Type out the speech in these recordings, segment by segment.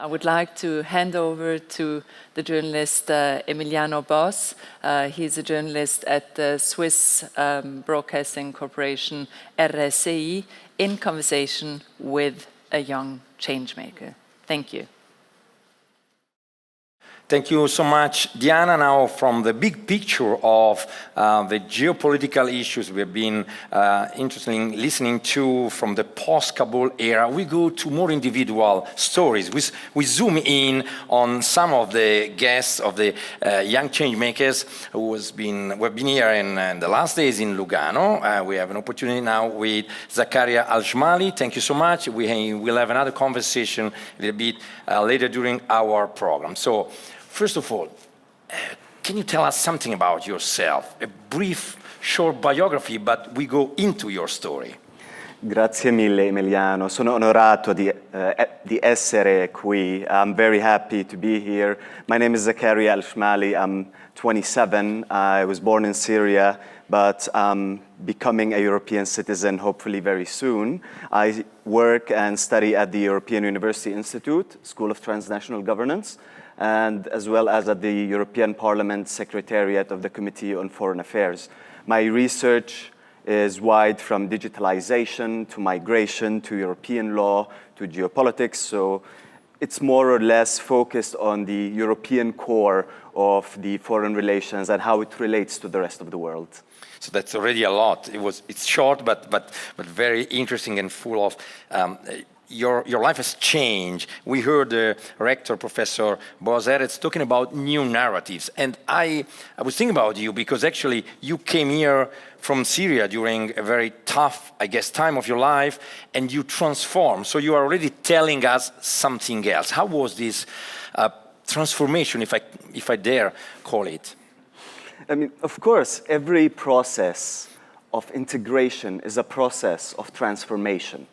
I would like to hand over to the journalist Emiliano Boss. He's a journalist at the Swiss Broadcasting Corporation, RSI, in conversation with a young changemaker. Thank you. Thank you so much, Diana. Now, from the big picture of the geopolitical issues we've been interestingly listening to from the post-Kabul era, we go to more individual stories. We zoom in on some of the guests of the young changemakers who have been here in the last days in Lugano. We have an opportunity now with Zakaria Shmaly. Thank you so much. We will have another conversation a little bit later during our program. So, first of all, can you tell us something about yourself? A brief, short biography, but we go into your story. Grazie mille, Emiliano. Sono onorato di essere qui. I'm very happy to be here. My name is Zakaria Shmaly. I'm 27. I was born in Syria, but I'm becoming a European citizen hopefully very soon. I work and study at the European University Institute, School of Transnational Governance, and as well as at the European Parliament Secretariat of the Committee on Foreign Affairs. My research is wide from digitalization to migration to European law to geopolitics, so it's more or less focused on the European core of the foreign relations and how it relates to the rest of the world. So that's already a lot. It's short, but very interesting and full of your life has changed. We heard the rector, Professor Boazeretz, talking about new narratives. And I was thinking about you because actually you came here from Syria during a very tough, I guess, time of your life, and you transformed. So you are already telling us something else. How was this transformation, if I dare call it? I mean, of course, every process of integration is a process of transformation.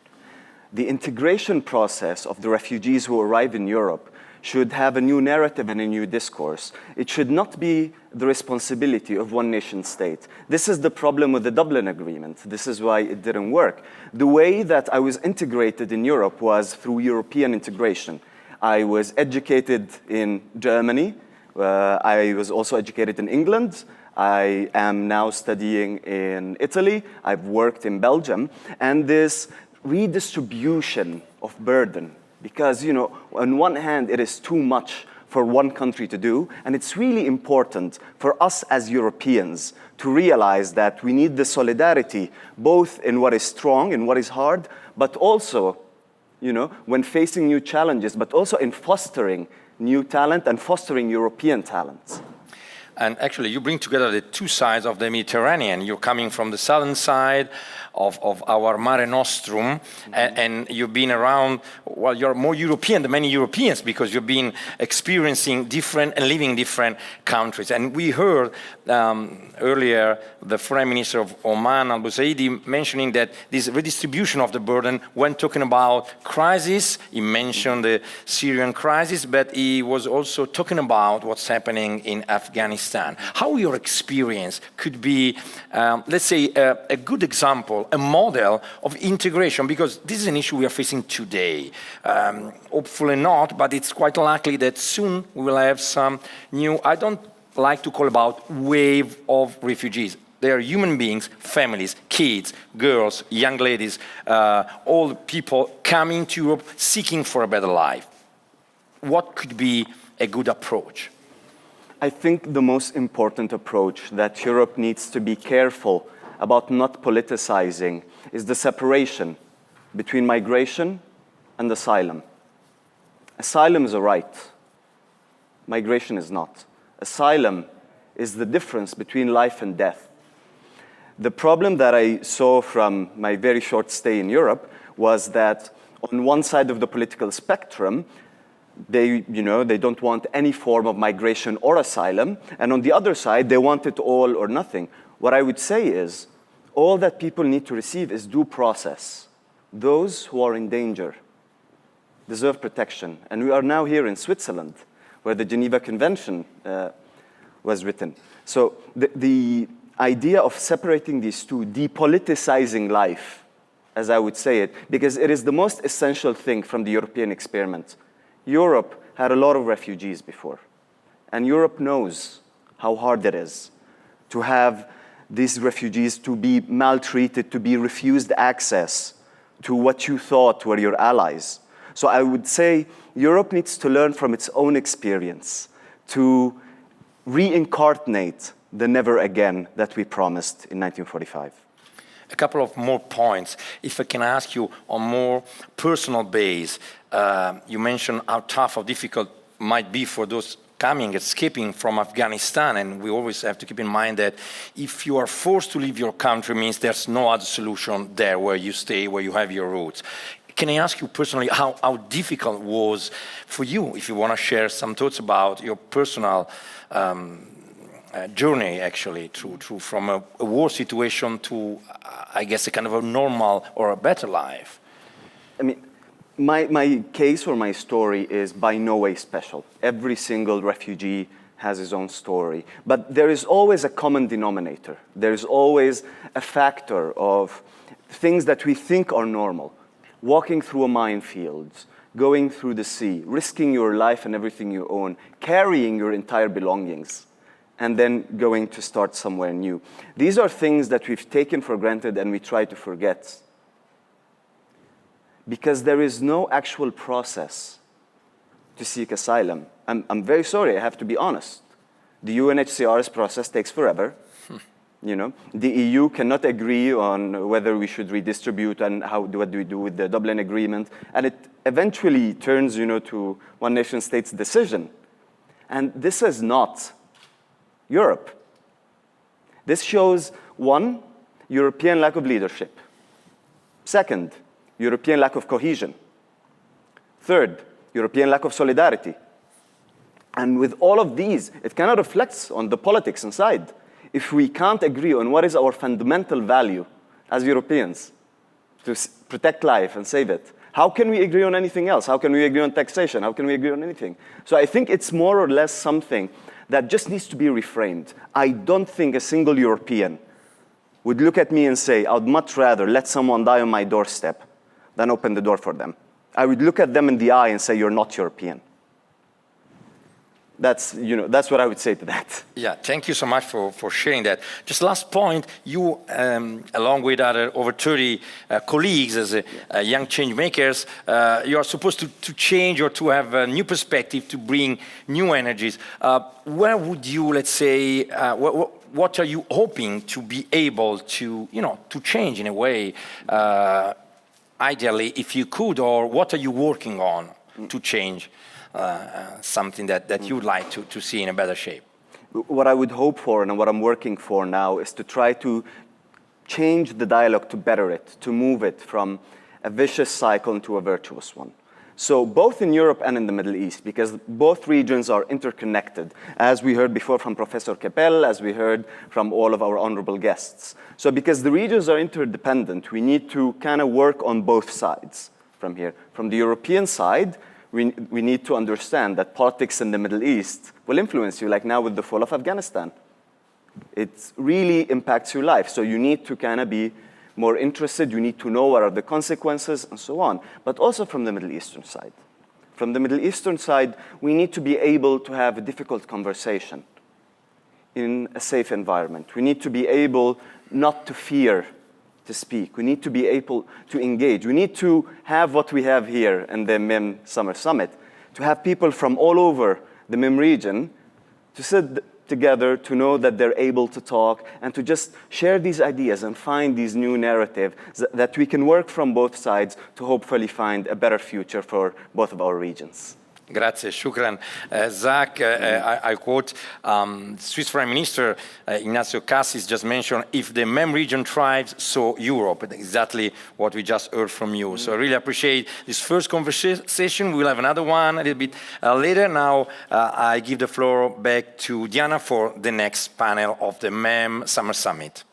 The integration process of the refugees who arrive in Europe should have a new narrative and a new discourse. It should not be the responsibility of one nation state. This is the problem with the Dublin Agreement. This is why it didn't work. The way that I was integrated in Europe was through European integration. I was educated in Germany. I was also educated in England. I am now studying in Italy. I've worked in Belgium. And this redistribution of burden, because, you know, on one hand, it is too much for one country to do, and it's really important for us as Europeans to realize that we need the solidarity, both in what is strong and what is hard, but also, you know, when facing new challenges, but also in fostering new talent and fostering European talents. And actually, you bring together the two sides of the Mediterranean. You're coming from the southern side of our Mare Nostrum, and you've been around, well, you're more European than many Europeans because you've been experiencing different and living in different countries. And we heard earlier the Foreign Minister of Oman, Al-Busaidi, mentioning that this redistribution of the burden when talking about crisis, he mentioned the Syrian crisis, but he was also talking about what's happening in Afghanistan. How your experience could be, let's say, a good example, a model of integration, because this is an issue we are facing today. Hopefully not, but it's quite likely that soon we will have some new, I don't like to call about wave of refugees. They are human beings, families, kids, girls, young ladies, all people coming to Europe seeking for a better life. What could be a good approach? I think the most important approach that Europe needs to be careful about not politicizing is the separation between migration and asylum. Asylum is a right. Migration is not. Asylum is the difference between life and death. The problem that I saw from my very short stay in Europe was that on one side of the political spectrum, they don't want any form of migration or asylum, and on the other side, they want it all or nothing. What I would say is, all that people need to receive is due process. Those who are in danger deserve protection. And we are now here in Switzerland, where the Geneva Convention was written. So the idea of separating these two, depoliticizing life, as I would say it, because it is the most essential thing from the European experiment. Europe had a lot of refugees before. And Europe knows how hard it is to have these refugees to be maltreated, to be refused access to what you thought were your allies. So I would say Europe needs to learn from its own experience to reincarnate the never again that we promised in 1945. A couple of more points. If I can ask you on more personal base, you mentioned how tough or difficult might be for those coming, escaping from Afghanistan, and we always have to keep in mind that if you are forced to leave your country, means there's no other solution there where you stay, where you have your roots. Can I ask you personally how difficult it was for you, if you want to share some thoughts about your personal journey, actually, from a war situation to, I guess, a kind of a normal or a better life? I mean, my case or my story is by no way special. Every single refugee has his own story. But there is always a common denominator. There is always a factor of things that we think are normal. Walking through a minefield, going through the sea, risking your life and everything you own, carrying your entire belongings, and then going to start somewhere new. These are things that we've taken for granted and we try to forget. Because there is no actual process to seek asylum. I'm very sorry, I have to be honest. The UNHCR's process takes forever. You know, the EU cannot agree on whether we should redistribute and what do we do with the Dublin Agreement. And it eventually turns, to one nation state's decision. And this is not Europe. This shows, one, European lack of leadership. Second, European lack of cohesion. Third, European lack of solidarity. And with all of these, it kind of reflects on the politics inside. If we can't agree on what is our fundamental value as Europeans to protect life and save it, how can we agree on anything else? How can we agree on taxation? How can we agree on anything? So I think it's more or less something that just needs to be reframed. I don't think a single European would look at me and say, I would much rather let someone die on my doorstep than open the door for them. I would look at them in the eye and say, you're not European. That's what I would say to that. Yeah, thank you so much for sharing that. Just last point, you, along with over 30 colleagues as young change makers, you are supposed to change or to have a new perspective, to bring new energies. Where would you, let's say, what are you hoping to be able to, to change in a way, ideally, if you could, or what are you working on to change? Something that you would like to see in a better shape? What I would hope for and what I'm working for now is to try to change the dialogue, to better it, to move it from a vicious cycle into a virtuous one. So both in Europe and in the Middle East, because both regions are interconnected, as we heard before from Professor Keppel, as we heard from all of our honorable guests. So because the regions are interdependent, we need to kind of work on both sides from here. From the European side, we need to understand that politics in the Middle East will influence you, like now with the fall of Afghanistan. It really impacts your life. So you need to kind of be more interested. You need to know what are the consequences and so on. But also from the Middle Eastern side. From the Middle Eastern side, we need to be able to have a difficult conversation in a safe environment. We need to be able not to fear to speak. We need to be able to engage. We need to have what we have here in the MEM Summer Summit, to have people from all over the MEM region to sit together, to know that they're able to talk, and to just share these ideas and find these new narratives that we can work from both sides to hopefully find a better future for both of our regions. Grazie, shukran. Zach, I quote Swiss Prime Minister Ignazio Cassis just mentioned, if the MEM region thrives, so Europe. Exactly what we just heard from you. So I really appreciate this first conversation. We'll have another one a little bit later. Now I give the floor back to Diana for the next panel of the MEM Summer Summit.